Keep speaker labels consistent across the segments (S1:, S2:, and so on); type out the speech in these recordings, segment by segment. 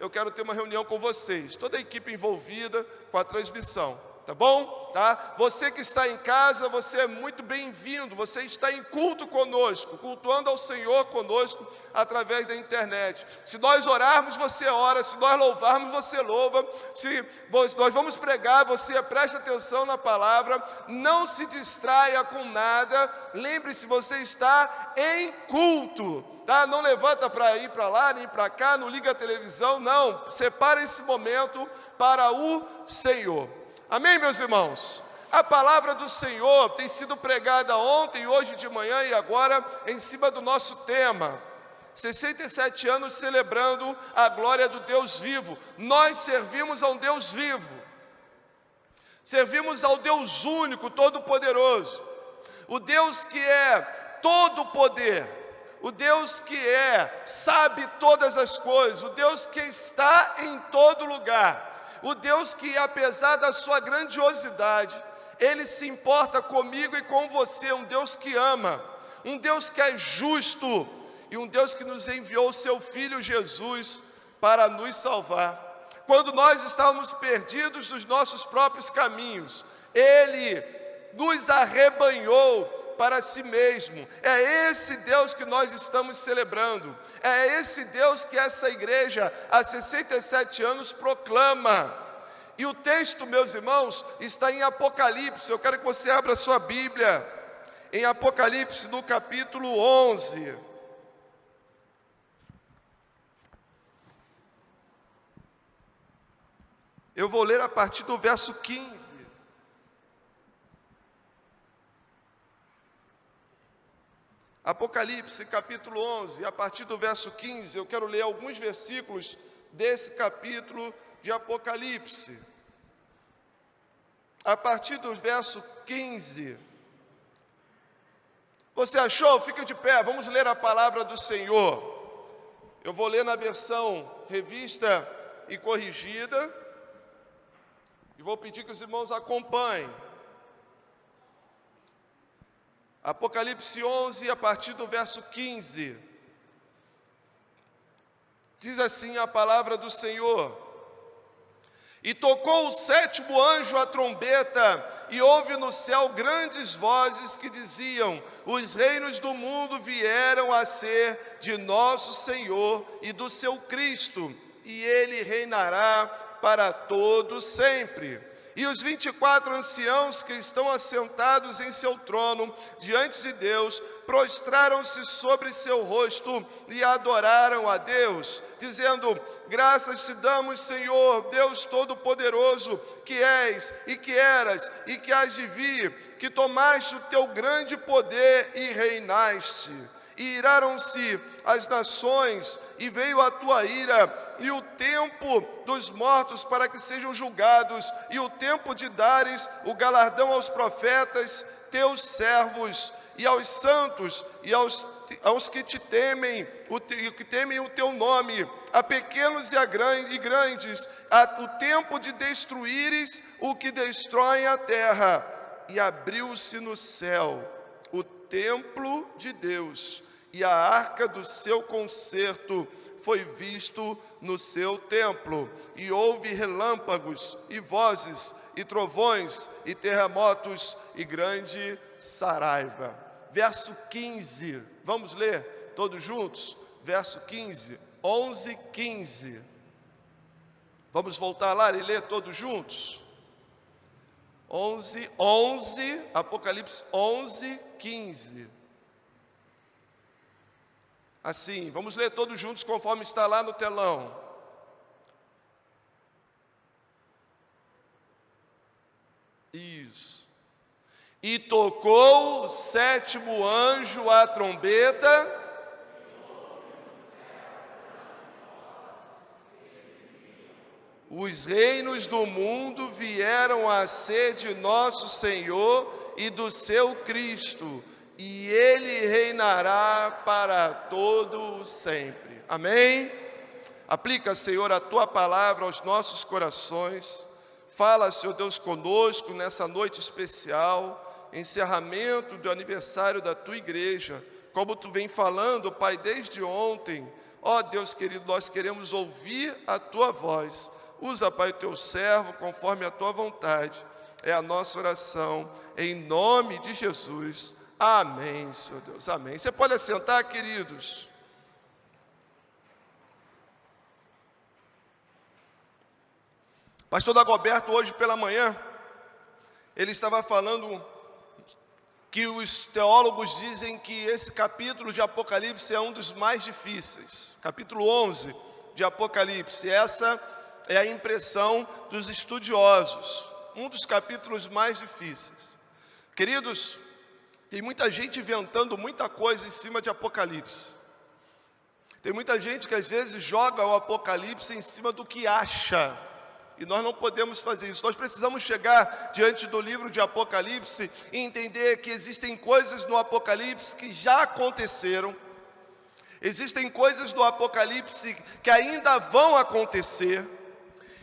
S1: eu quero ter uma reunião com vocês, toda a equipe envolvida com a transmissão, tá bom? Tá? Você que está em casa, você é muito bem-vindo, você está em culto conosco, cultuando ao Senhor conosco através da internet. Se nós orarmos, você ora, se nós louvarmos, você louva, se nós vamos pregar, você presta atenção na palavra, não se distraia com nada, lembre-se, você está em culto. Tá? Não levanta para ir para lá, nem para cá, não liga a televisão, não. Separa esse momento para o Senhor. Amém, meus irmãos? A palavra do Senhor tem sido pregada ontem, hoje de manhã e agora em cima do nosso tema. 67 anos celebrando a glória do Deus vivo. Nós servimos a um Deus vivo. Servimos ao Deus único, todo-poderoso. O Deus que é todo poder. O Deus que sabe todas as coisas, o Deus que está em todo lugar, o Deus que, apesar da sua grandiosidade, Ele se importa comigo e com você, um Deus que ama, um Deus que é justo e um Deus que nos enviou o seu Filho Jesus para nos salvar. Quando nós estávamos perdidos nos nossos próprios caminhos, Ele nos arrebanhou para si mesmo. É esse Deus que nós estamos celebrando. É esse Deus que essa igreja há 67 anos proclama. E o texto, meus irmãos, está em Apocalipse. Eu quero que você abra a sua Bíblia em Apocalipse, no capítulo 11. Eu vou ler a partir do verso 15. Apocalipse, capítulo 11, a partir do verso 15, eu quero ler alguns versículos desse capítulo de Apocalipse. A partir do verso 15. Você achou? Fica de pé, vamos ler a palavra do Senhor. Eu vou ler na versão revista e corrigida, e vou pedir que os irmãos acompanhem. Apocalipse 11, a partir do verso 15. Diz assim a palavra do Senhor: E tocou o sétimo anjo a trombeta, e houve no céu grandes vozes que diziam: Os reinos do mundo vieram a ser de nosso Senhor e do seu Cristo, e Ele reinará para todo sempre. E os 24 anciãos que estão assentados em seu trono, diante de Deus, prostraram-se sobre seu rosto e adoraram a Deus, dizendo: Graças te damos, Senhor, Deus Todo-Poderoso, que és e que eras e que hás de vir, que tomaste o teu grande poder e reinaste. E iraram-se as nações, e veio a tua ira, e o tempo dos mortos para que sejam julgados, e o tempo de dares o galardão aos profetas, teus servos, e aos santos, e aos que te temem, que temem o teu nome, a pequenos e grandes, o tempo de destruíres o que destrói a terra. E abriu-se no céu o templo de Deus, e a arca do seu concerto foi visto no seu templo, e houve relâmpagos, e vozes, e trovões, e terremotos, e grande saraiva. Verso 15, vamos ler todos juntos? Verso 15, 11, 15. Vamos voltar lá e ler todos juntos? 11, Apocalipse 11, 15. Assim, vamos ler todos juntos conforme está lá no telão. Isso. E tocou o sétimo anjo a trombeta, os reinos do mundo vieram a ser de nosso Senhor e do seu Cristo, e Ele reinará para todo sempre. Amém? Aplica, Senhor, a Tua palavra aos nossos corações. Fala, Senhor Deus, conosco nessa noite especial, encerramento do aniversário da Tua igreja. Como Tu vem falando, Pai, desde ontem, Ó Deus querido, nós queremos ouvir a Tua voz. Usa, Pai, o Teu servo conforme a Tua vontade. É a nossa oração, em nome de Jesus. Amém, Senhor Deus, amém. Você pode assentar, queridos. Pastor Dagoberto, hoje pela manhã, ele estava falando que os teólogos dizem que esse capítulo de Apocalipse é um dos mais difíceis. Capítulo 11 de Apocalipse, essa é a impressão dos estudiosos. Um dos capítulos mais difíceis. Queridos, tem muita gente inventando muita coisa em cima de Apocalipse. Tem muita gente que às vezes joga o Apocalipse em cima do que acha. E nós não podemos fazer isso. Nós precisamos chegar diante do livro de Apocalipse e entender que existem coisas no Apocalipse que já aconteceram. Existem coisas no Apocalipse que ainda vão acontecer.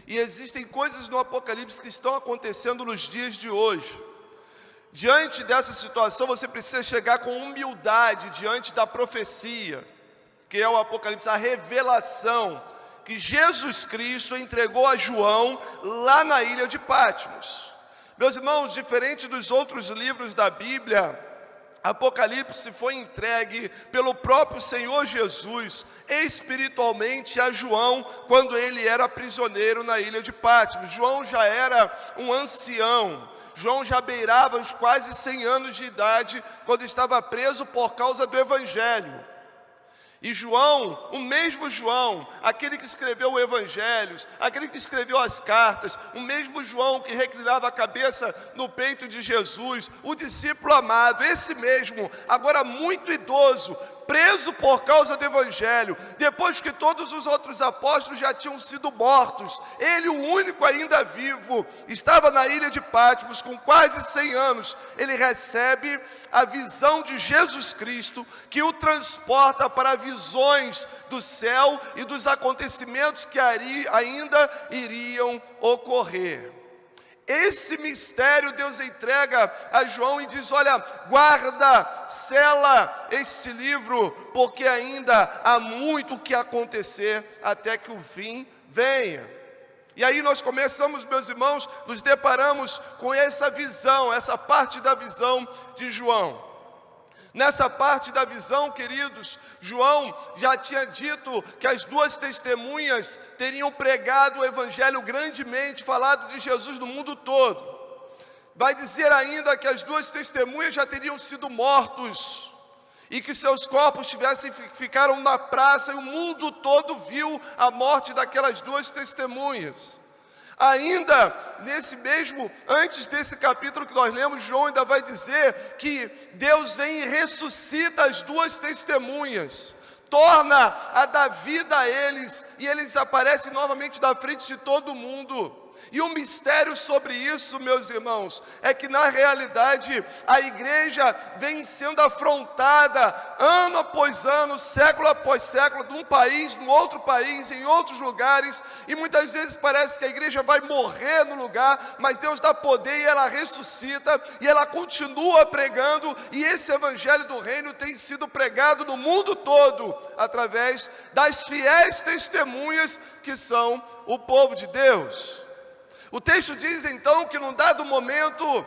S1: E existem coisas no Apocalipse que estão acontecendo nos dias de hoje. Diante dessa situação, você precisa chegar com humildade diante da profecia, que é o Apocalipse, a revelação que Jesus Cristo entregou a João lá na ilha de Patmos. Meus irmãos, diferente dos outros livros da Bíblia, Apocalipse foi entregue pelo próprio Senhor Jesus espiritualmente a João quando ele era prisioneiro na ilha de Patmos. João já era um ancião, João já beirava os quase 100 anos de idade quando estava preso por causa do Evangelho. E João, o mesmo João, aquele que escreveu o Evangelhos, aquele que escreveu as cartas, o mesmo João que reclinava a cabeça no peito de Jesus, o discípulo amado, esse mesmo, agora muito idoso, preso por causa do Evangelho, depois que todos os outros apóstolos já tinham sido mortos, ele, o único ainda vivo, estava na ilha de Patmos com quase 100 anos, ele recebe a visão de Jesus Cristo, que o transporta para visões do céu e dos acontecimentos que ainda iriam ocorrer. Esse mistério Deus entrega a João e diz: olha, guarda, sela este livro, porque ainda há muito que acontecer até que o fim venha. E aí nós começamos, meus irmãos, nos deparamos com essa visão, essa parte da visão de João. Nessa parte da visão, queridos, João já tinha dito que as duas testemunhas teriam pregado o Evangelho grandemente, falado de Jesus no mundo todo. Vai dizer ainda que as duas testemunhas já teriam sido mortos e que seus corpos ficaram na praça e o mundo todo viu a morte daquelas duas testemunhas. Ainda antes desse capítulo que nós lemos, João ainda vai dizer que Deus vem e ressuscita as duas testemunhas, torna a dar vida a eles, e eles aparecem novamente na frente de todo mundo. E o mistério sobre isso, meus irmãos, é que na realidade a igreja vem sendo afrontada ano após ano, século após século, de um país, no outro país, em outros lugares, e muitas vezes parece que a igreja vai morrer no lugar, mas Deus dá poder e ela ressuscita, e ela continua pregando, e esse evangelho do reino tem sido pregado no mundo todo, através das fiéis testemunhas que são o povo de Deus. O texto diz então que num dado momento,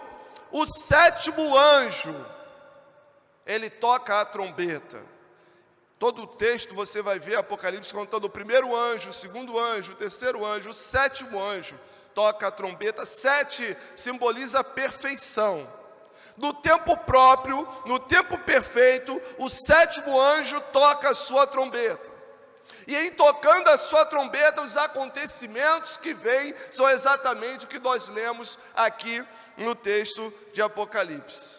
S1: o sétimo anjo, ele toca a trombeta. Todo o texto você vai ver Apocalipse contando o primeiro anjo, o segundo anjo, o terceiro anjo, o sétimo anjo toca a trombeta. 7 simboliza a perfeição. No tempo próprio, no tempo perfeito, o sétimo anjo toca a sua trombeta. E em tocando a sua trombeta, os acontecimentos que vêm são exatamente o que nós lemos aqui no texto de Apocalipse.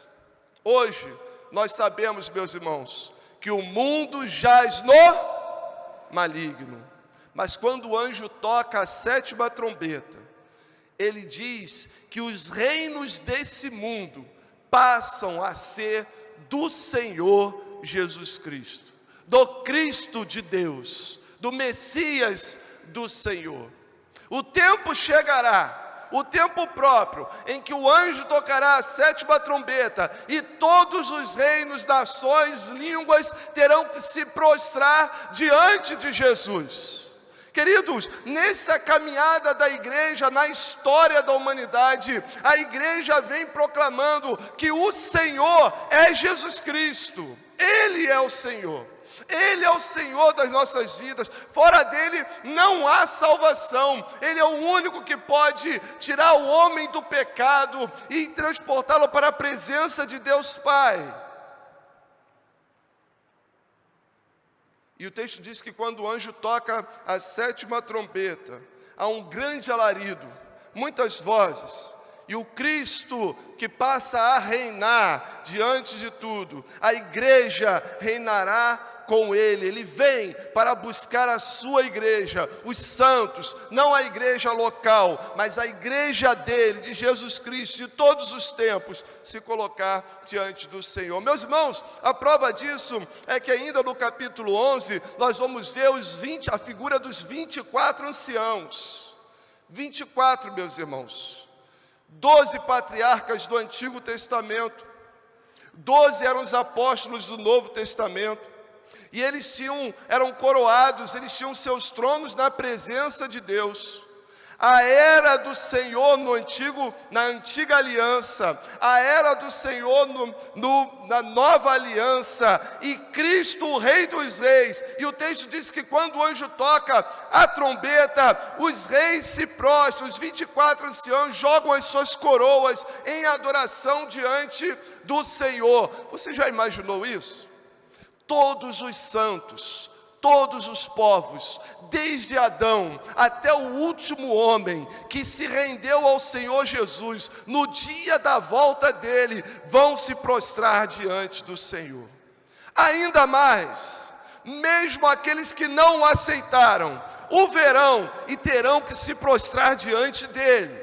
S1: Hoje, nós sabemos, meus irmãos, que o mundo jaz no maligno. Mas quando o anjo toca a 7ª trombeta, ele diz que os reinos desse mundo passam a ser do Senhor Jesus Cristo, do Cristo de Deus, do Messias do Senhor. O tempo chegará o tempo próprio em que o anjo tocará a 7ª trombeta e todos os reinos, nações, línguas terão que se prostrar diante de Jesus. Queridos, nessa caminhada da igreja, na história da humanidade, a igreja vem proclamando que o Senhor é Jesus Cristo. Ele é o Senhor. Ele é o Senhor das nossas vidas. Fora dele não há salvação. Ele é o único que pode tirar o homem do pecado e transportá-lo para a presença de Deus Pai. E o texto diz que quando o anjo toca a 7ª trombeta, há um grande alarido, muitas vozes, e o Cristo que passa a reinar diante de tudo, a igreja reinará com ele. Ele vem para buscar a sua igreja, os santos, não a igreja local, mas a igreja dele, de Jesus Cristo, de todos os tempos, se colocar diante do Senhor. Meus irmãos, a prova disso é que ainda no capítulo 11, nós vamos ver a figura dos 24 anciãos. 24, meus irmãos. 12 patriarcas do Antigo Testamento. 12 eram os apóstolos do Novo Testamento. E eles eram coroados, eles tinham seus tronos na presença de Deus. A era do Senhor na antiga aliança, a era do Senhor na nova aliança, e Cristo, o Rei dos Reis. E o texto diz que quando o anjo toca a trombeta, os reis se prostram, os 24 anciãos jogam as suas coroas em adoração diante do Senhor. Você já imaginou isso? Todos os santos, todos os povos, desde Adão até o último homem que se rendeu ao Senhor Jesus, no dia da volta dele, vão se prostrar diante do Senhor. Ainda mais, mesmo aqueles que não o aceitaram, o verão e terão que se prostrar diante dele.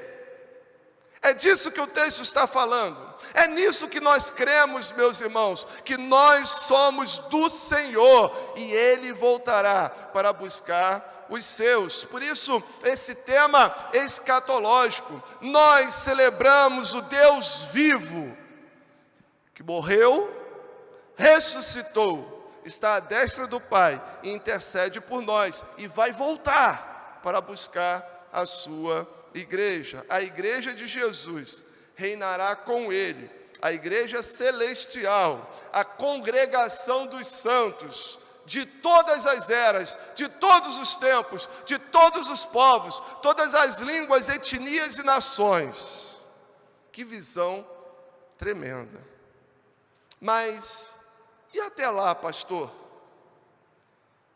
S1: É disso que o texto está falando. É nisso que nós cremos, meus irmãos, que nós somos do Senhor e Ele voltará para buscar os seus. Por isso, esse tema escatológico, nós celebramos o Deus vivo, que morreu, ressuscitou, está à destra do Pai e intercede por nós e vai voltar para buscar a sua igreja. A igreja de Jesus reinará com ele, a igreja celestial, a congregação dos santos, de todas as eras, de todos os tempos, de todos os povos, todas as línguas, etnias e nações. Que visão tremenda. Mas, e até lá, pastor?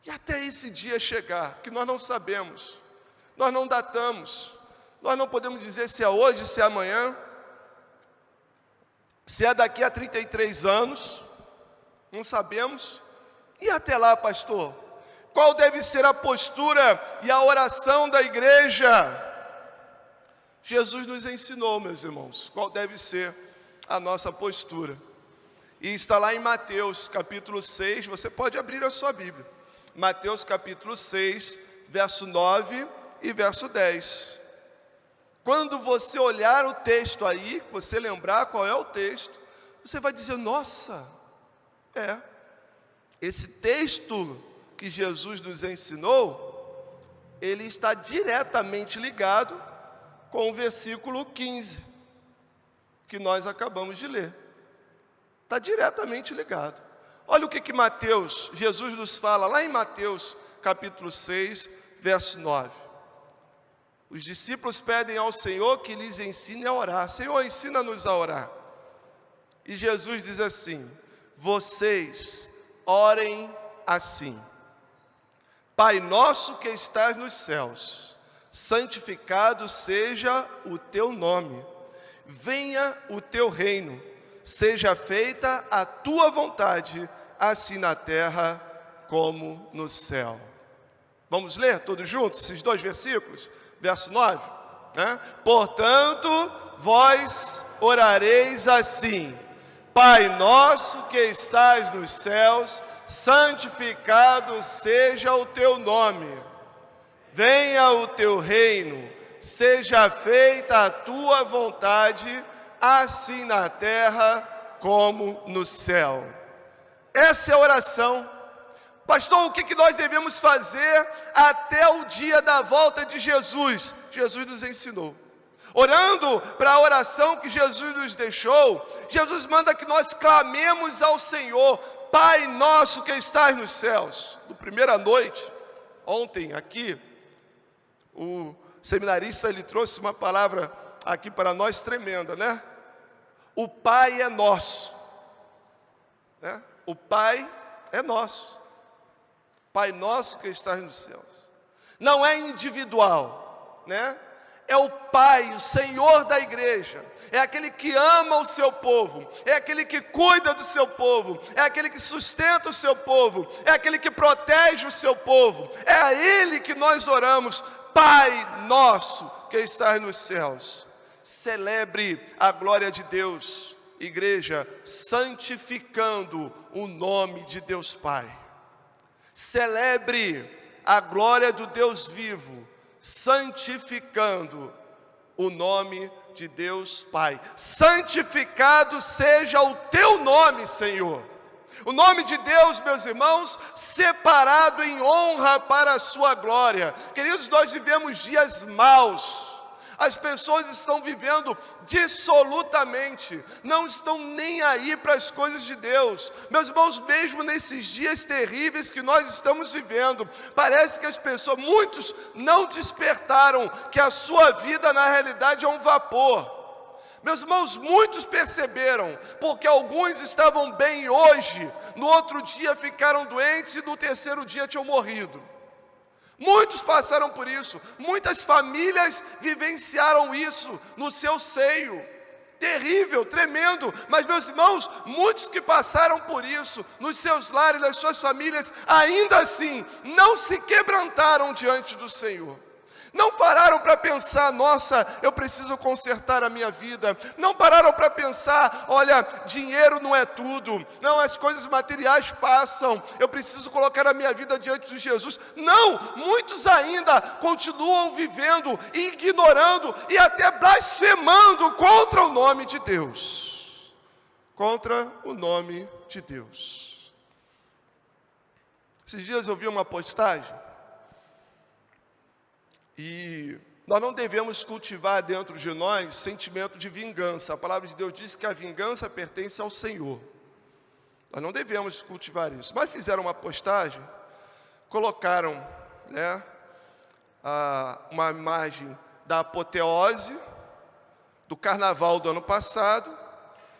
S1: E até esse dia chegar, que nós não sabemos, nós não datamos, nós não podemos dizer se é hoje, se é amanhã, se é daqui a 33 anos, não sabemos. E até lá, pastor, qual deve ser a postura e a oração da igreja? Jesus nos ensinou, meus irmãos, qual deve ser a nossa postura. E está lá em Mateus capítulo 6, você pode abrir a sua Bíblia. Mateus capítulo 6, verso 9 e verso 10. Quando você olhar o texto aí, você lembrar qual é o texto, você vai dizer, nossa, esse texto que Jesus nos ensinou, ele está diretamente ligado com o versículo 15, que nós acabamos de ler. Está diretamente ligado. Olha o que Jesus nos fala lá em Mateus capítulo 6, verso 9. Os discípulos pedem ao Senhor que lhes ensine a orar. Senhor, ensina-nos a orar. E Jesus diz assim, vocês orem assim. Pai nosso que estás nos céus, santificado seja o teu nome. Venha o teu reino. Seja feita a tua vontade, assim na terra como no céu. Vamos ler todos juntos esses dois versículos? Verso 9, né? Portanto, vós orareis assim, Pai nosso que estás nos céus, santificado seja o teu nome. Venha o teu reino, seja feita a tua vontade, assim na terra como no céu. Essa é a oração. Pastor, o que nós devemos fazer até o dia da volta de Jesus? Jesus nos ensinou. Orando para a oração que Jesus nos deixou, Jesus manda que nós clamemos ao Senhor: Pai nosso que estás nos céus. No primeira noite, ontem aqui, o seminarista ele trouxe uma palavra aqui para nós tremenda, né? O Pai é nosso, né? O Pai é nosso. Pai nosso que estás nos céus. Não é individual, né? É o Pai, o Senhor da igreja. É aquele que ama o seu povo, é aquele que cuida do seu povo, é aquele que sustenta o seu povo, é aquele que protege o seu povo. É a Ele que nós oramos: Pai nosso que estás nos céus. Celebre a glória de Deus, igreja, santificando o nome de Deus Pai. Celebre a glória do Deus vivo, santificando o nome de Deus Pai. Santificado seja o teu nome, Senhor. O nome de Deus, meus irmãos, separado em honra para a sua glória. Queridos, nós vivemos dias maus. As pessoas estão vivendo dissolutamente, não estão nem aí para as coisas de Deus. Meus irmãos, mesmo nesses dias terríveis que nós estamos vivendo, parece que as pessoas, muitos não despertaram que a sua vida na realidade é um vapor. Meus irmãos, muitos perceberam, porque alguns estavam bem hoje, no outro dia ficaram doentes e no terceiro dia tinham morrido. Muitos passaram por isso, muitas famílias vivenciaram isso no seu seio. Terrível, tremendo, mas meus irmãos, muitos que passaram por isso, nos seus lares, nas suas famílias, ainda assim, não se quebrantaram diante do Senhor. Não pararam para pensar: nossa, eu preciso consertar a minha vida. Não pararam para pensar: olha, dinheiro não é tudo. Não, as coisas materiais passam. Eu preciso colocar a minha vida diante de Jesus. Não, muitos ainda continuam vivendo, ignorando e até blasfemando contra o nome de Deus. Contra o nome de Deus. Esses dias eu vi uma postagem. E nós não devemos cultivar dentro de nós sentimento de vingança. A palavra de Deus diz que a vingança pertence ao Senhor. Nós não devemos cultivar isso. Mas fizeram uma postagem, colocaram, né, uma imagem da apoteose do carnaval do ano passado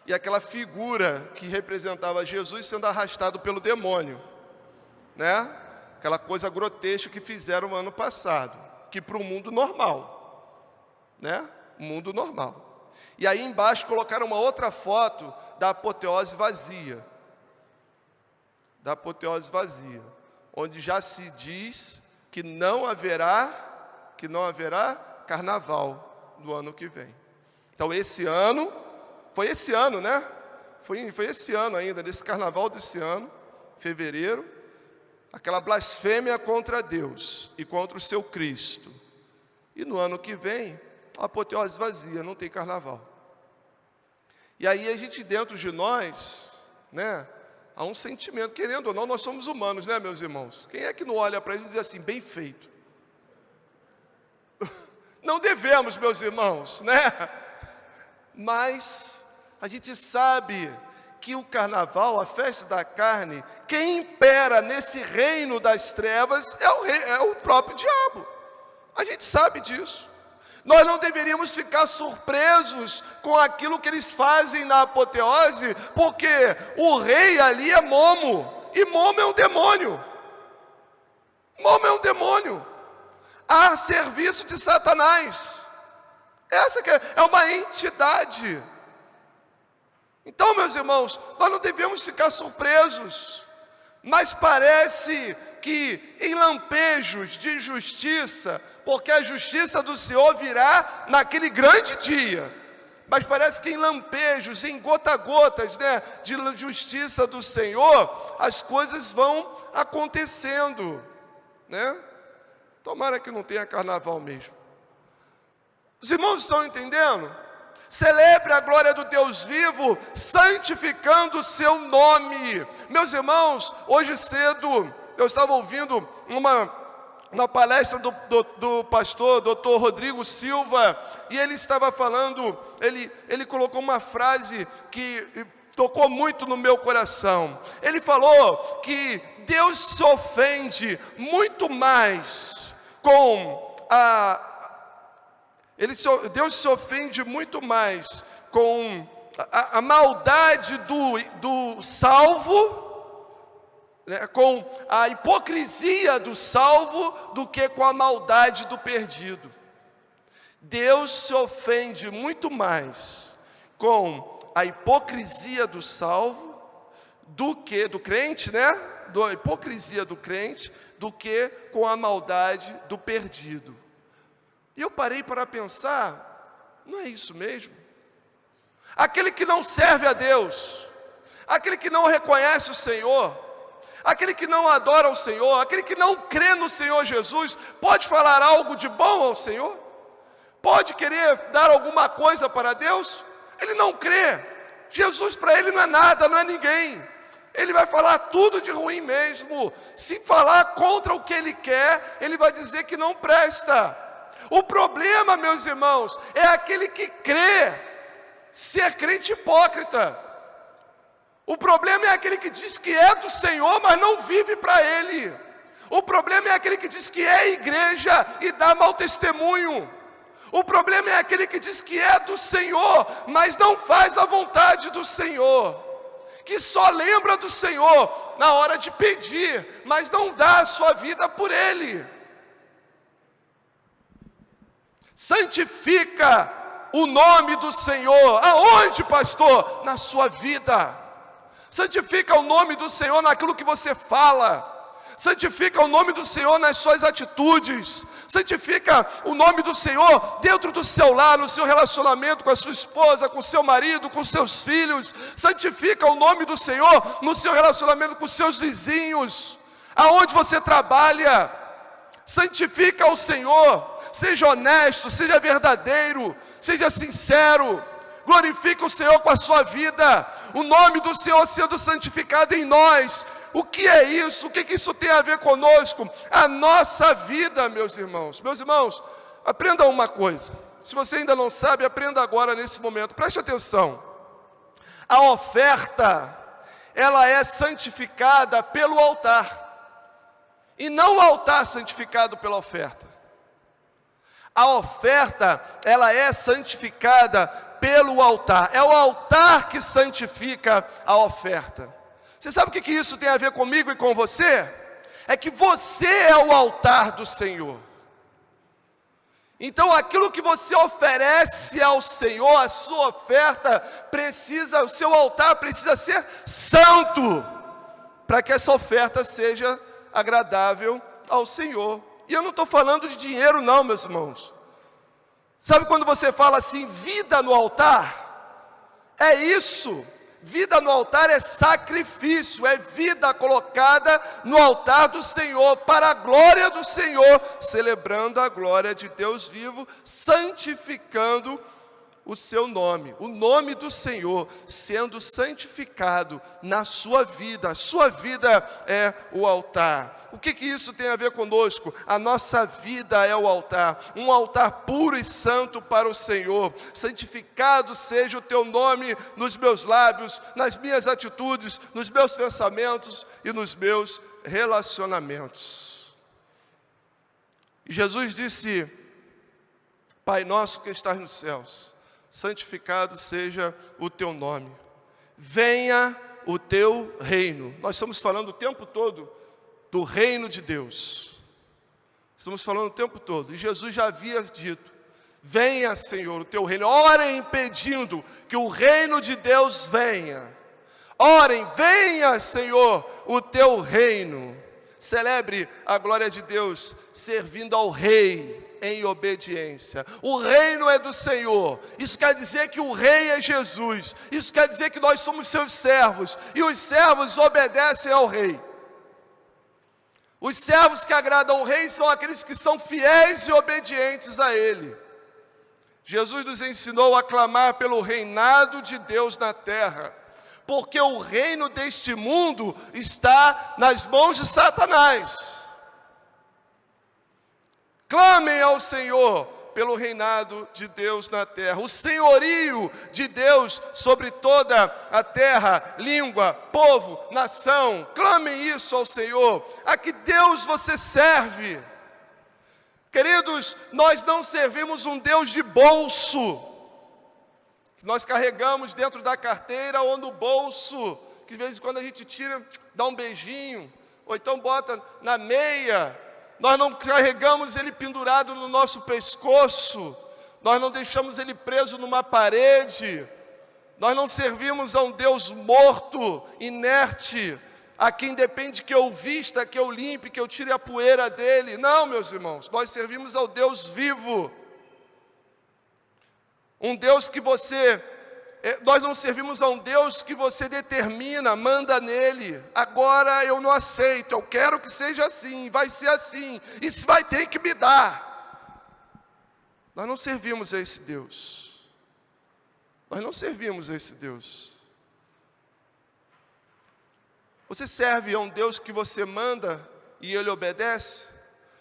S1: e aquela figura que representava Jesus sendo arrastado pelo demônio, né? Aquela coisa grotesca que fizeram no ano passado. Que para o mundo normal, né? Mundo normal. E aí embaixo colocaram uma outra foto da apoteose vazia. Da apoteose vazia. Onde já se diz que não haverá carnaval no ano que vem. Então foi esse ano, né? Foi esse ano ainda, nesse carnaval desse ano, fevereiro, aquela blasfêmia contra Deus e contra o seu Cristo. E no ano que vem, a apoteose vazia, não tem carnaval. E aí a gente dentro de nós, né, há um sentimento, querendo ou não, nós somos humanos, né, meus irmãos? Quem é que não olha para isso e diz assim: bem feito? Não devemos, meus irmãos, né? Mas a gente sabe que o carnaval, a festa da carne, quem impera nesse reino das trevas é o próprio diabo. A gente sabe disso. Nós não deveríamos ficar surpresos com aquilo que eles fazem na apoteose, porque o rei ali é Momo, e Momo é um demônio. Momo é um demônio, a serviço de Satanás. Essa que é uma entidade. Então, meus irmãos, nós não devemos ficar surpresos, mas parece que em lampejos de justiça, porque a justiça do Senhor virá naquele grande dia, mas parece que em lampejos, em gota-gotas, né, de justiça do Senhor, as coisas vão acontecendo, né? Tomara que não tenha carnaval mesmo. Os irmãos estão entendendo? Celebre a glória do Deus vivo, santificando o seu nome. Meus irmãos, hoje cedo eu estava ouvindo uma palestra do pastor Dr. Rodrigo Silva, e ele estava falando, ele colocou uma frase que tocou muito no meu coração. Ele falou que Deus se ofende muito mais com Deus se ofende muito mais com a maldade do salvo, né, com a hipocrisia do salvo, do que com a maldade do perdido. Deus se ofende muito mais com a hipocrisia do salvo, do crente, né? Da hipocrisia do crente, do que com a maldade do perdido. E eu parei para pensar, não é isso mesmo? Aquele que não serve a Deus, aquele que não reconhece o Senhor, aquele que não adora o Senhor, aquele que não crê no Senhor Jesus, pode falar algo de bom ao Senhor? Pode querer dar alguma coisa para Deus? Ele não crê. Jesus para ele não é nada, não é ninguém. Ele vai falar tudo de ruim mesmo. Se falar contra o que ele quer, ele vai dizer que não presta. O problema, meus irmãos, é aquele que crê ser crente hipócrita. O problema é aquele que diz que é do Senhor, mas não vive para Ele. O problema é aquele que diz que é igreja e dá mau testemunho. O problema é aquele que diz que é do Senhor, mas não faz a vontade do Senhor. Que só lembra do Senhor na hora de pedir, mas não dá a sua vida por Ele. Santifica o nome do Senhor. Aonde, pastor? Na sua vida. Santifica o nome do Senhor naquilo que você fala. Santifica o nome do Senhor nas suas atitudes. Santifica o nome do Senhor dentro do seu lar, no seu relacionamento com a sua esposa, com o seu marido, com seus filhos. Santifica o nome do Senhor no seu relacionamento com os seus vizinhos, aonde você trabalha. Santifica o Senhor. Seja honesto, seja verdadeiro, seja sincero. Glorifique o Senhor com a sua vida. O nome do Senhor sendo santificado em nós. O que é isso? O que isso tem a ver conosco? A nossa vida, meus irmãos. Meus irmãos, aprenda uma coisa. Se você ainda não sabe, aprenda agora nesse momento. Preste atenção. A oferta, ela é santificada pelo altar. E não o altar santificado pela oferta. A oferta, ela é santificada pelo altar. É o altar que santifica a oferta. Você sabe o que isso tem a ver comigo e com você? É que você é o altar do Senhor. Então aquilo que você oferece ao Senhor, a sua oferta, o seu altar precisa ser santo, para que essa oferta seja agradável ao Senhor. E eu não estou falando de dinheiro não, meus irmãos. Sabe quando você fala assim, vida no altar? É isso. Vida no altar é sacrifício, é vida colocada no altar do Senhor, para a glória do Senhor, celebrando a glória de Deus vivo, santificando o seu nome, o nome do Senhor sendo santificado na sua vida. A sua vida é o altar. O que isso tem a ver conosco? A nossa vida é o altar, um altar puro e santo para o Senhor. Santificado seja o teu nome nos meus lábios, nas minhas atitudes, nos meus pensamentos e nos meus relacionamentos. E Jesus disse: Pai nosso que estás nos céus, santificado seja o teu nome. Venha o teu reino. Nós estamos falando o tempo todo do reino de Deus. Estamos falando o tempo todo. E Jesus já havia dito: venha, Senhor, o teu reino. Orem pedindo que o reino de Deus venha. Orem, venha, Senhor, o teu reino. Celebre a glória de Deus servindo ao Rei em obediência. O reino é do Senhor. Isso quer dizer que o Rei é Jesus. Isso quer dizer que nós somos seus servos. E os servos obedecem ao Rei. Os servos que agradam ao Rei são aqueles que são fiéis e obedientes a Ele. Jesus nos ensinou a clamar pelo reinado de Deus na terra, porque o reino deste mundo está nas mãos de Satanás. Clamem ao Senhor pelo reinado de Deus na terra, o senhorio de Deus sobre toda a terra, língua, povo, nação. Clamem isso ao Senhor. A que Deus você serve? Queridos, nós não servimos um Deus de bolso, que nós carregamos dentro da carteira ou no bolso, que de vez em quando a gente tira, dá um beijinho, ou então bota na meia. Nós não carregamos ele pendurado no nosso pescoço, nós não deixamos ele preso numa parede, nós não servimos a um Deus morto, inerte, a quem depende que eu vista, que eu limpe, que eu tire a poeira dele. Não, meus irmãos, nós servimos ao Deus vivo, um Deus que nós não servimos a um Deus que você determina, manda nele. Agora eu não aceito, eu quero que seja assim, vai ser assim, isso vai ter que me dar. Nós não servimos a esse Deus. Nós não servimos a esse Deus. Você serve a um Deus que você manda e ele obedece?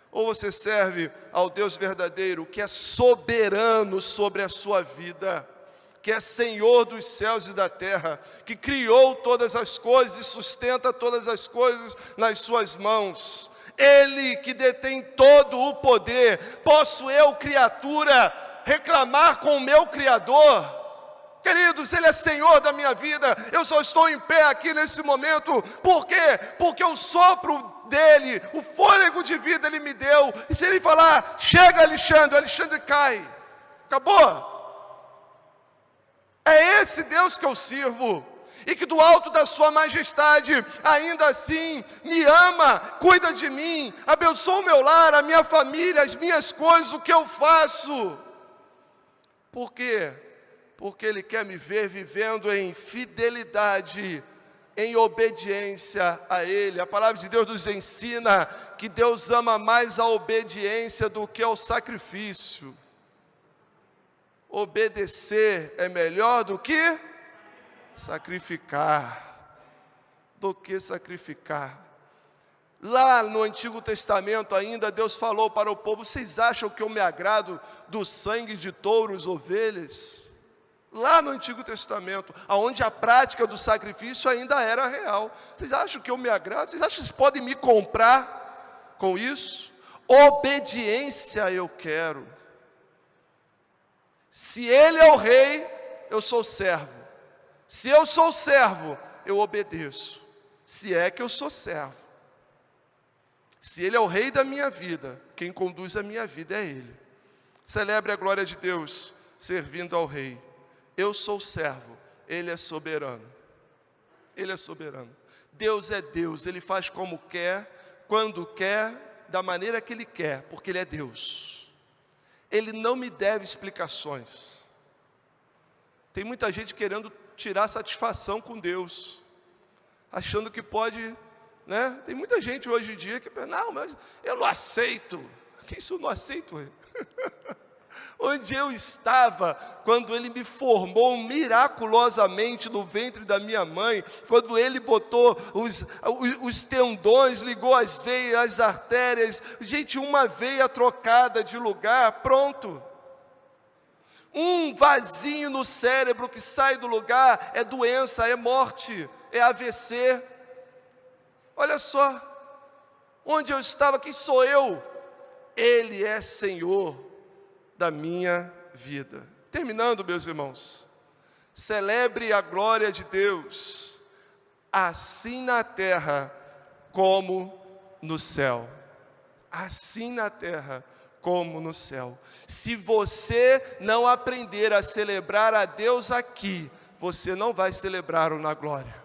S1: Ou você serve ao Deus verdadeiro, que é soberano sobre a sua vida, que é Senhor dos céus e da terra, que criou todas as coisas e sustenta todas as coisas nas suas mãos. Ele que detém todo o poder. Posso eu, criatura, reclamar com o meu Criador? Queridos, Ele é Senhor da minha vida. Eu só estou em pé aqui nesse momento. Por quê? Porque o sopro dEle, o fôlego de vida Ele me deu. E se Ele falar, chega Alexandre, o Alexandre cai. Acabou. É esse Deus que eu sirvo, e que do alto da sua majestade, ainda assim, me ama, cuida de mim, abençoa o meu lar, a minha família, as minhas coisas, o que eu faço. Por quê? Porque Ele quer me ver vivendo em fidelidade, em obediência a Ele. A palavra de Deus nos ensina que Deus ama mais a obediência do que o sacrifício. Obedecer é melhor do que sacrificar. Lá no Antigo Testamento ainda, Deus falou para o povo: vocês acham que eu me agrado do sangue de touros, ovelhas? Lá no Antigo Testamento, onde a prática do sacrifício ainda era real. Vocês acham que eu me agrado? Vocês acham que vocês podem me comprar com isso? Obediência eu quero. Se Ele é o rei, eu sou servo. Se eu sou servo, eu obedeço. Se é que eu sou servo. Se Ele é o rei da minha vida, quem conduz a minha vida é Ele. Celebre a glória de Deus, servindo ao rei. Eu sou servo, Ele é soberano. Ele é soberano. Deus é Deus, Ele faz como quer, quando quer, da maneira que Ele quer, porque Ele é Deus. Ele não me deve explicações. Tem muita gente querendo tirar satisfação com Deus, achando que pode, né? Tem muita gente hoje em dia que pensa, não, mas eu não aceito. Que isso eu não aceito? Onde eu estava quando Ele me formou miraculosamente no ventre da minha mãe, quando Ele botou os tendões, ligou as veias, as artérias, gente, uma veia trocada de lugar, pronto. Um vasinho no cérebro que sai do lugar é doença, é morte, é AVC. Olha só, onde eu estava, quem sou eu? Ele é Senhor da minha vida. Terminando, meus irmãos, celebre a glória de Deus, assim na terra como no céu. Assim na terra como no céu. Se você não aprender a celebrar a Deus aqui, você não vai celebrá-lo na glória.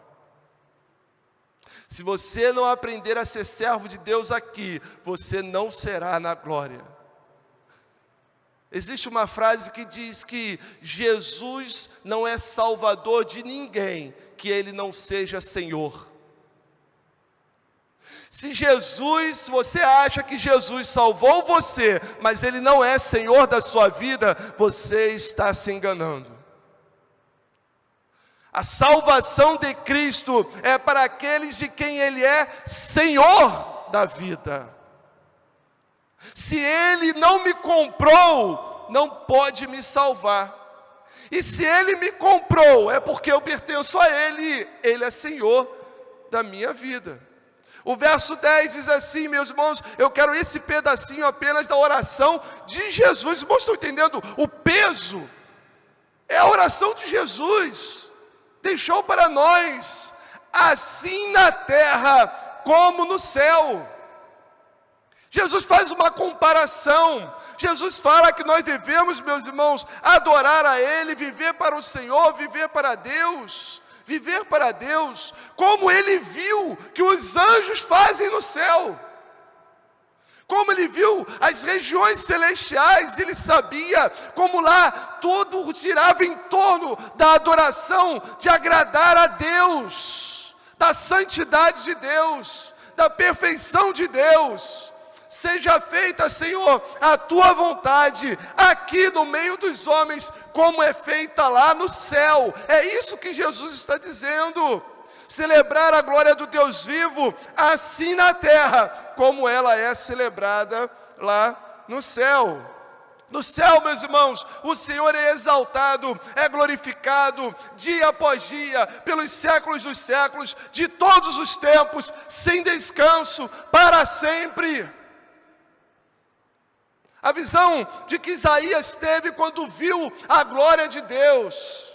S1: Se você não aprender a ser servo de Deus aqui, você não será na glória. Existe uma frase que diz que Jesus não é salvador de ninguém que Ele não seja Senhor. Se você acha que Jesus salvou você, mas Ele não é Senhor da sua vida, você está se enganando. A salvação de Cristo é para aqueles de quem Ele é Senhor da vida. Se Ele não me comprou, não pode me salvar. E se Ele me comprou, é porque eu pertenço a Ele, Ele é Senhor da minha vida. O verso 10 diz assim, meus irmãos, eu quero esse pedacinho apenas da oração de Jesus. Irmãos, estão entendendo? O peso é a oração de Jesus. Deixou para nós, assim na terra como no céu. Jesus faz uma comparação. Jesus fala que nós devemos, meus irmãos, adorar a Ele, viver para o Senhor, viver para Deus. Viver para Deus, como Ele viu que os anjos fazem no céu. Como Ele viu as regiões celestiais, Ele sabia como lá tudo girava em torno da adoração, de agradar a Deus, da santidade de Deus, da perfeição de Deus. Seja feita, Senhor, a Tua vontade, aqui no meio dos homens, como é feita lá no céu. É isso que Jesus está dizendo. Celebrar a glória do Deus vivo, assim na terra, como ela é celebrada lá no céu. No céu, meus irmãos, o Senhor é exaltado, é glorificado, dia após dia, pelos séculos dos séculos, de todos os tempos, sem descanso, para sempre. A visão de que Isaías teve quando viu a glória de Deus.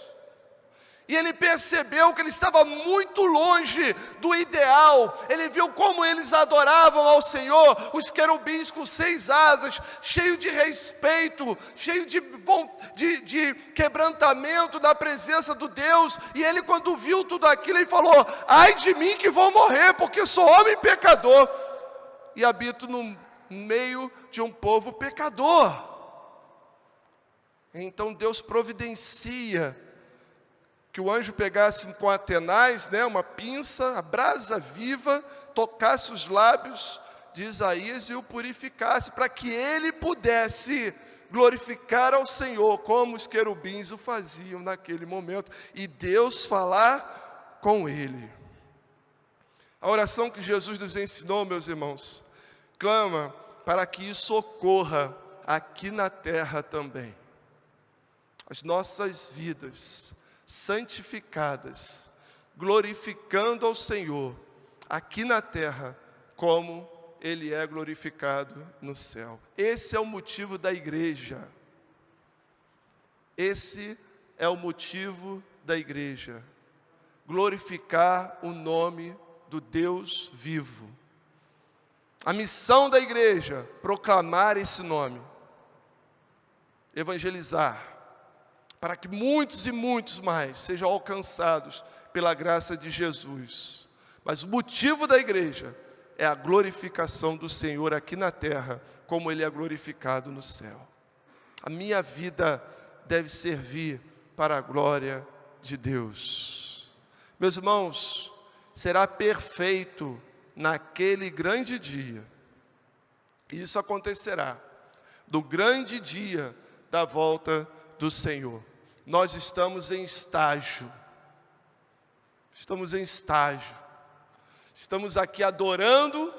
S1: E ele percebeu que ele estava muito longe do ideal. Ele viu como eles adoravam ao Senhor, os querubins com 6 asas, cheio de respeito, cheio de quebrantamento na presença do Deus. E ele, quando viu tudo aquilo, ele falou: ai de mim que vou morrer, porque sou homem pecador e habito no meio de um povo pecador. Então Deus providencia que o anjo pegasse com a tenaz, uma pinça, a brasa viva, tocasse os lábios de Isaías e o purificasse, para que ele pudesse glorificar ao Senhor, como os querubins o faziam naquele momento, e Deus falar com ele. A oração que Jesus nos ensinou, meus irmãos, clama para que isso ocorra aqui na terra também. As nossas vidas santificadas, glorificando ao Senhor, aqui na terra, como Ele é glorificado no céu. Esse é o motivo da igreja. Esse é o motivo da igreja. Glorificar o nome do Deus vivo. A missão da igreja, proclamar esse nome, evangelizar, para que muitos e muitos mais sejam alcançados pela graça de Jesus. Mas o motivo da igreja é a glorificação do Senhor aqui na terra, como Ele é glorificado no céu. A minha vida deve servir para a glória de Deus. Meus irmãos, será perfeito naquele grande dia. Isso acontecerá do grande dia da volta do Senhor. Nós estamos em estágio. Estamos em estágio. Estamos aqui adorando,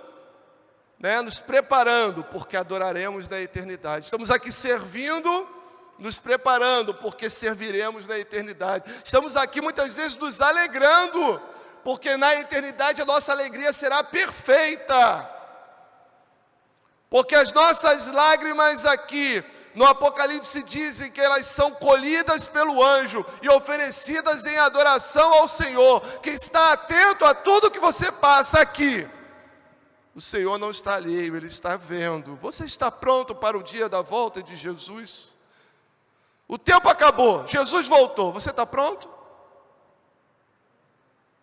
S1: nos preparando, porque adoraremos na eternidade. Estamos aqui servindo, nos preparando, porque serviremos na eternidade. Estamos aqui muitas vezes nos alegrando, porque na eternidade a nossa alegria será perfeita. Porque as nossas lágrimas aqui, no Apocalipse dizem que elas são colhidas pelo anjo e oferecidas em adoração ao Senhor, que está atento a tudo que você passa aqui. O Senhor não está alheio, Ele está vendo. Você está pronto para o dia da volta de Jesus? O tempo acabou, Jesus voltou, você está pronto?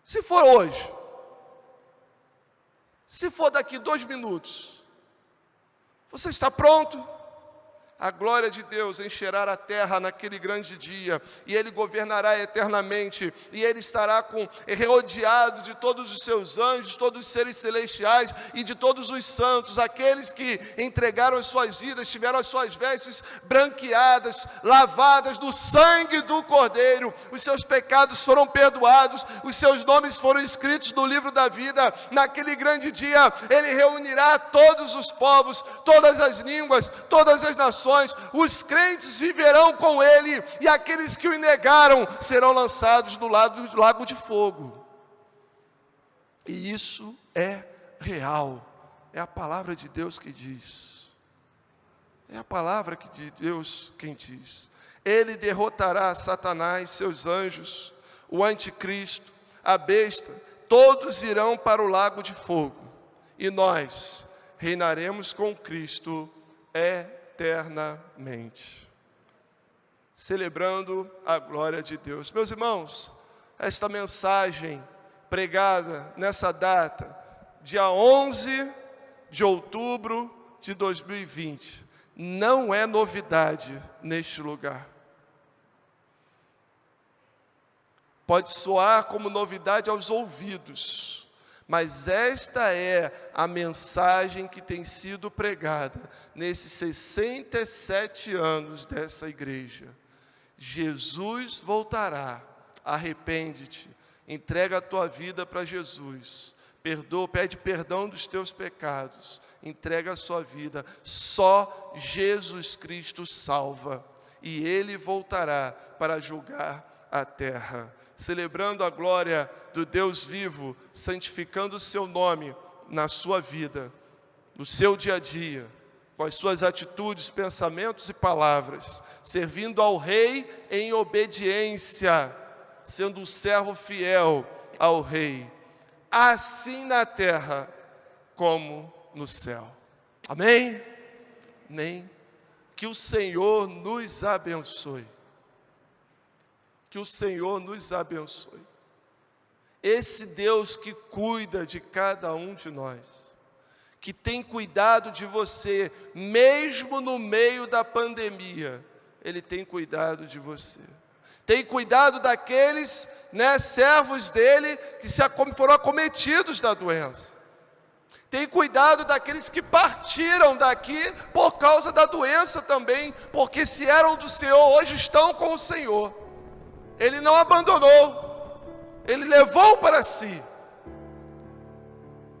S1: Se for hoje, se for daqui 2 minutos, você está pronto? A glória de Deus encherá a terra naquele grande dia, e Ele governará eternamente, e Ele estará rodeado de todos os seus anjos, todos os seres celestiais e de todos os santos, aqueles que entregaram as suas vidas, tiveram as suas vestes branqueadas, lavadas no sangue do Cordeiro, os seus pecados foram perdoados, os seus nomes foram escritos no livro da vida. Naquele grande dia, Ele reunirá todos os povos, todas as línguas, todas as nações. Os crentes viverão com Ele, e aqueles que o negaram serão lançados no lago de fogo. E isso é real, é a palavra de Deus que diz. É a palavra de Deus quem diz. Ele derrotará Satanás, seus anjos, o anticristo, a besta, todos irão para o lago de fogo, e nós reinaremos com Cristo eternamente, celebrando a glória de Deus. Meus irmãos, esta mensagem pregada nessa data, dia 11 de outubro de 2020, não é novidade neste lugar. Pode soar como novidade aos ouvidos, mas esta é a mensagem que tem sido pregada nesses 67 anos dessa igreja. Jesus voltará, arrepende-te, entrega a tua vida para Jesus, pede perdão dos teus pecados, entrega a sua vida. Só Jesus Cristo salva, e Ele voltará para julgar a terra. Celebrando a glória do Deus vivo, santificando o seu nome na sua vida, no seu dia a dia, com as suas atitudes, pensamentos e palavras, servindo ao Rei em obediência, sendo um servo fiel ao Rei, assim na terra como no céu. Amém? Amém? Que o Senhor nos abençoe. Que o Senhor nos abençoe. Esse Deus que cuida de cada um de nós, que tem cuidado de você, mesmo no meio da pandemia, Ele tem cuidado de você. Tem cuidado daqueles, servos dEle, que foram acometidos da doença. Tem cuidado daqueles que partiram daqui por causa da doença também, porque se eram do Senhor, hoje estão com o Senhor. Ele não abandonou, Ele levou para si.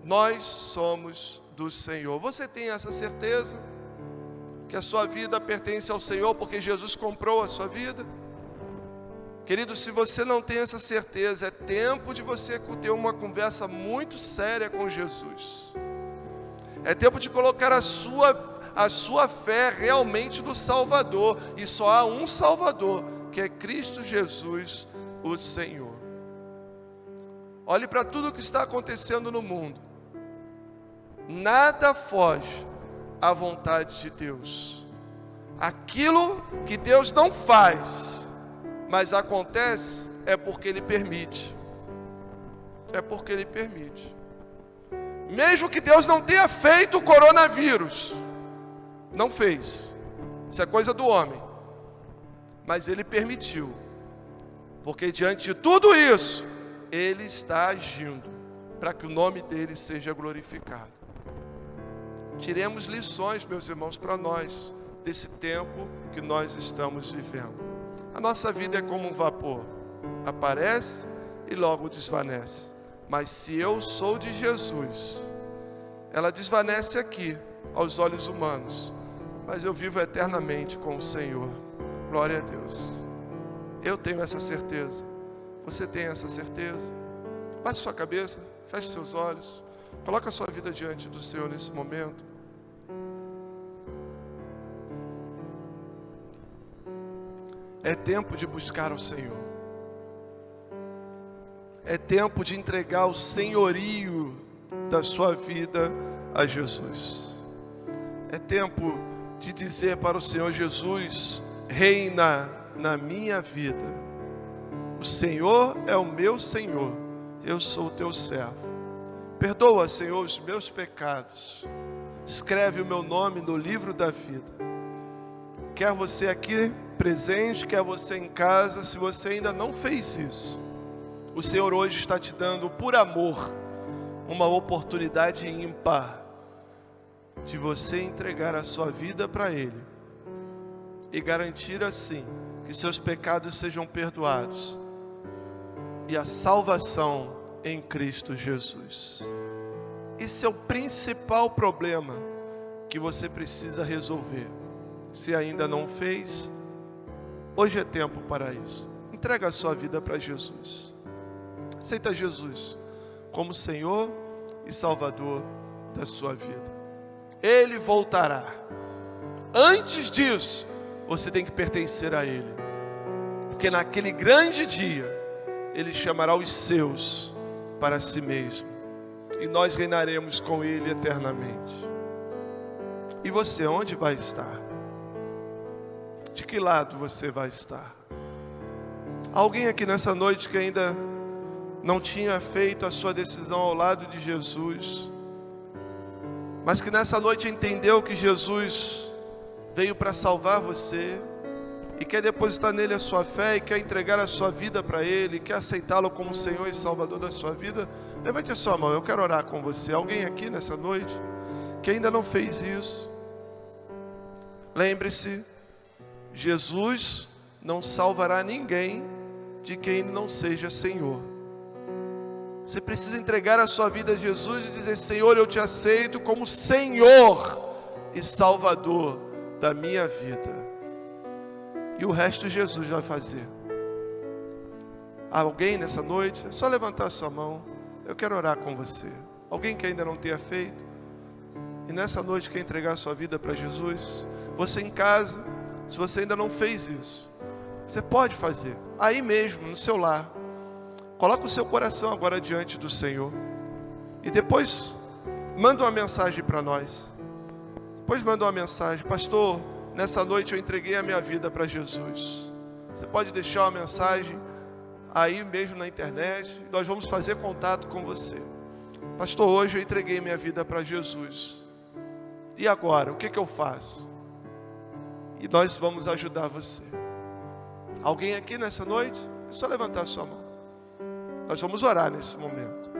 S1: Nós somos do Senhor. Você tem essa certeza? Que a sua vida pertence ao Senhor, porque Jesus comprou a sua vida? Querido, se você não tem essa certeza, é tempo de você ter uma conversa muito séria com Jesus. É tempo de colocar a sua fé realmente no Salvador, e só há um Salvador, que é Cristo Jesus, o Senhor. Olhe para tudo o que está acontecendo no mundo. Nada foge à vontade de Deus. Aquilo que Deus não faz, mas acontece, é porque Ele permite. É porque Ele permite. Mesmo que Deus não tenha feito o coronavírus, não fez. Isso é coisa do homem. Mas Ele permitiu, porque diante de tudo isso, Ele está agindo, para que o nome dEle seja glorificado. Tiremos lições, meus irmãos, para nós, desse tempo que nós estamos vivendo. A nossa vida é como um vapor, aparece e logo desvanece. Mas se eu sou de Jesus, ela desvanece aqui, aos olhos humanos, mas eu vivo eternamente com o Senhor. Glória a Deus. Eu tenho essa certeza. Você tem essa certeza? Baixe sua cabeça, feche seus olhos, coloque a sua vida diante do Senhor nesse momento. É tempo de buscar o Senhor. É tempo de entregar o senhorio da sua vida a Jesus. É tempo de dizer para o Senhor: Jesus, reina na minha vida. O Senhor é o meu Senhor, eu sou o teu servo. Perdoa, Senhor, os meus pecados. Escreve o meu nome no livro da vida. quer você aqui presente, quer você em casa, se você ainda não fez isso, o Senhor hoje está te dando, por amor, uma oportunidade ímpar de você entregar a sua vida para Ele e garantir assim que seus pecados sejam perdoados e a salvação em Cristo Jesus. Esse é o principal problema que você precisa resolver. Se ainda não fez, hoje é tempo para isso. Entrega a sua vida para Jesus. Aceita Jesus como Senhor e Salvador da sua vida. Ele voltará. Antes disso, você tem que pertencer a Ele. Porque naquele grande dia, Ele chamará os seus para si mesmo. E nós reinaremos com Ele eternamente. E você, onde vai estar? De que lado você vai estar? Alguém aqui nessa noite que ainda não tinha feito a sua decisão ao lado de Jesus, mas que nessa noite entendeu que Jesus veio para salvar você e quer depositar nele a sua fé e quer entregar a sua vida para Ele, quer aceitá-lo como Senhor e Salvador da sua vida, levante a sua mão, eu quero orar com você. Alguém aqui nessa noite que ainda não fez isso? Lembre-se, Jesus não salvará ninguém de quem não seja Senhor. Você precisa entregar a sua vida a Jesus e dizer: Senhor, eu te aceito como Senhor e Salvador da minha vida. E o resto Jesus vai fazer. Alguém nessa noite? É só levantar a sua mão. Eu quero orar com você. Alguém que ainda não tenha feito e nessa noite quer entregar a sua vida para Jesus? Você em casa, se você ainda não fez isso, você pode fazer aí mesmo, no seu lar. Coloca o seu coração agora diante do Senhor. E depois manda uma mensagem para nós. Depois manda uma mensagem: pastor, nessa noite eu entreguei a minha vida para Jesus. Você pode deixar uma mensagem aí mesmo na internet. Nós vamos fazer contato com você. Pastor, hoje eu entreguei minha vida para Jesus. E agora, o que eu faço? E nós vamos ajudar você. Alguém aqui nessa noite? É só levantar a sua mão. Nós vamos orar nesse momento.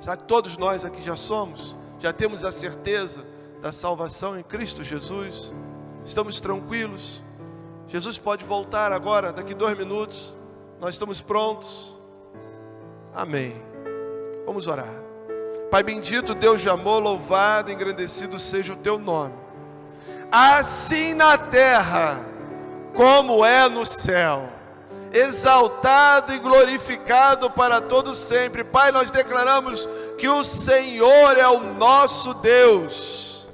S1: Já que todos nós aqui já temos a certeza da salvação em Cristo Jesus, estamos tranquilos. Jesus pode voltar agora, daqui 2 minutos. Nós estamos prontos. Amém. Vamos orar. Pai bendito, Deus de amor, louvado, engrandecido seja o teu nome. Assim na terra como é no céu, exaltado e glorificado para todo sempre. Pai, nós declaramos que o Senhor é o nosso Deus,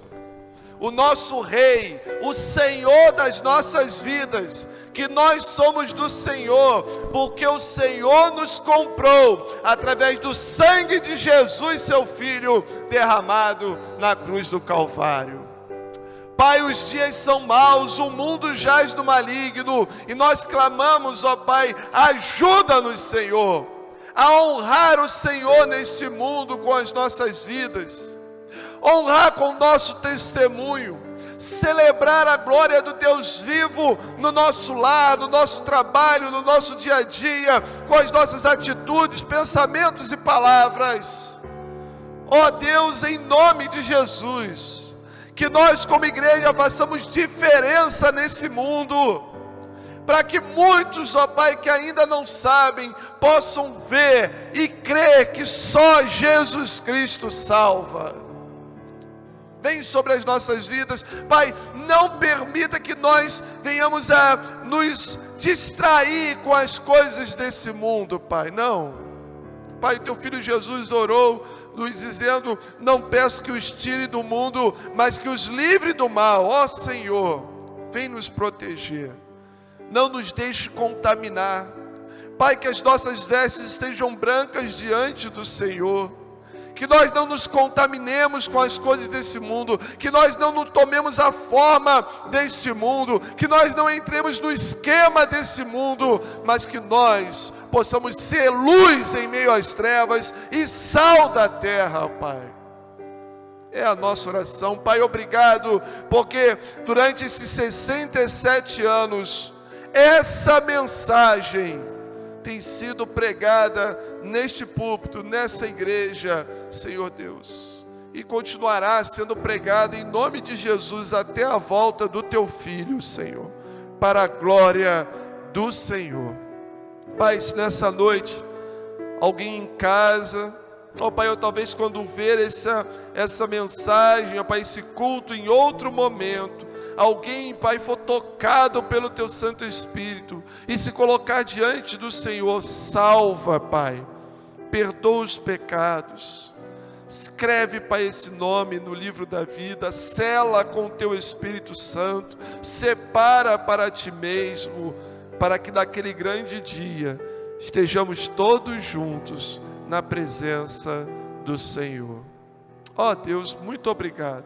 S1: o nosso Rei, o Senhor das nossas vidas, que nós somos do Senhor, porque o Senhor nos comprou através do sangue de Jesus, seu Filho, derramado na cruz do Calvário. Pai, os dias são maus, o mundo jaz do maligno, e nós clamamos, ó Pai, ajuda-nos, Senhor, a honrar o Senhor neste mundo com as nossas vidas, honrar com o nosso testemunho, celebrar a glória do Deus vivo no nosso lar, no nosso trabalho, no nosso dia a dia, com as nossas atitudes, pensamentos e palavras. Ó Deus, em nome de Jesus, que nós como igreja façamos diferença nesse mundo, para que muitos, ó Pai, que ainda não sabem, possam ver e crer que só Jesus Cristo salva. Vem sobre as nossas vidas, Pai, não permita que nós venhamos a nos distrair com as coisas desse mundo, Pai, não. Pai, teu Filho Jesus orou, nos dizendo: não peço que os tire do mundo, mas que os livre do mal. Ó Senhor, vem nos proteger, não nos deixe contaminar. Pai, que as nossas vestes estejam brancas diante do Senhor, que nós não nos contaminemos com as coisas desse mundo, que nós não tomemos a forma deste mundo, que nós não entremos no esquema desse mundo, mas que nós possamos ser luz em meio às trevas e sal da terra, Pai. É a nossa oração. Pai, obrigado, porque durante esses 67 anos, essa mensagem tem sido pregada neste púlpito, nessa igreja, Senhor Deus, e continuará sendo pregada em nome de Jesus até a volta do Teu Filho, Senhor, para a glória do Senhor. Pai, se nessa noite alguém em casa, ó Pai, ou talvez quando ver essa mensagem, ó Pai, esse culto em outro momento, alguém, Pai, for tocado pelo Teu Santo Espírito e se colocar diante do Senhor, salva, Pai, perdoa os pecados, escreve, Pai, esse nome no livro da vida, sela com o Teu Espírito Santo, separa para Ti mesmo, para que naquele grande dia estejamos todos juntos na presença do Senhor. Ó Deus, muito obrigado.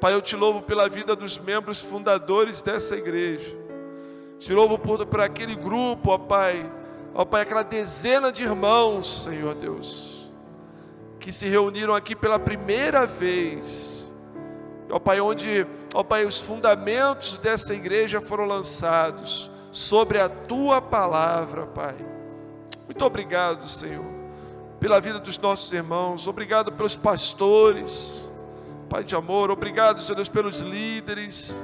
S1: Pai, eu Te louvo pela vida dos membros fundadores dessa igreja. Te louvo por aquele grupo, ó Pai, aquela dezena de irmãos, Senhor Deus, que se reuniram aqui pela primeira vez. Ó Pai, onde, ó Pai, os fundamentos dessa igreja foram lançados sobre a Tua palavra, Pai. Muito obrigado, Senhor, pela vida dos nossos irmãos. Obrigado pelos pastores, Pai de amor. Obrigado, Senhor Deus, pelos líderes.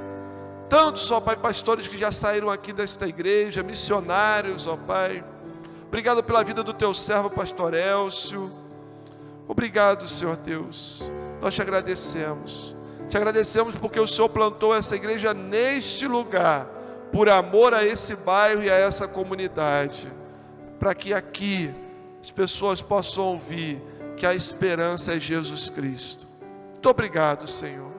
S1: Tantos, ó Pai, pastores que já saíram aqui desta igreja, missionários, ó Pai. Obrigado pela vida do Teu servo, pastor Elcio. Obrigado, Senhor Deus. Nós Te agradecemos. Te agradecemos porque o Senhor plantou essa igreja neste lugar, por amor a esse bairro e a essa comunidade, para que aqui as pessoas possam ouvir que a esperança é Jesus Cristo. Muito obrigado, Senhor.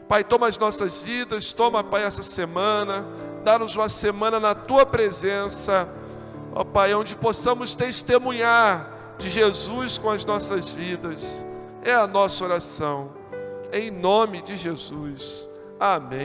S1: Pai, toma as nossas vidas, toma, Pai, essa semana, dá-nos uma semana na Tua presença, ó Pai, onde possamos testemunhar de Jesus com as nossas vidas. É a nossa oração, em nome de Jesus. Amém.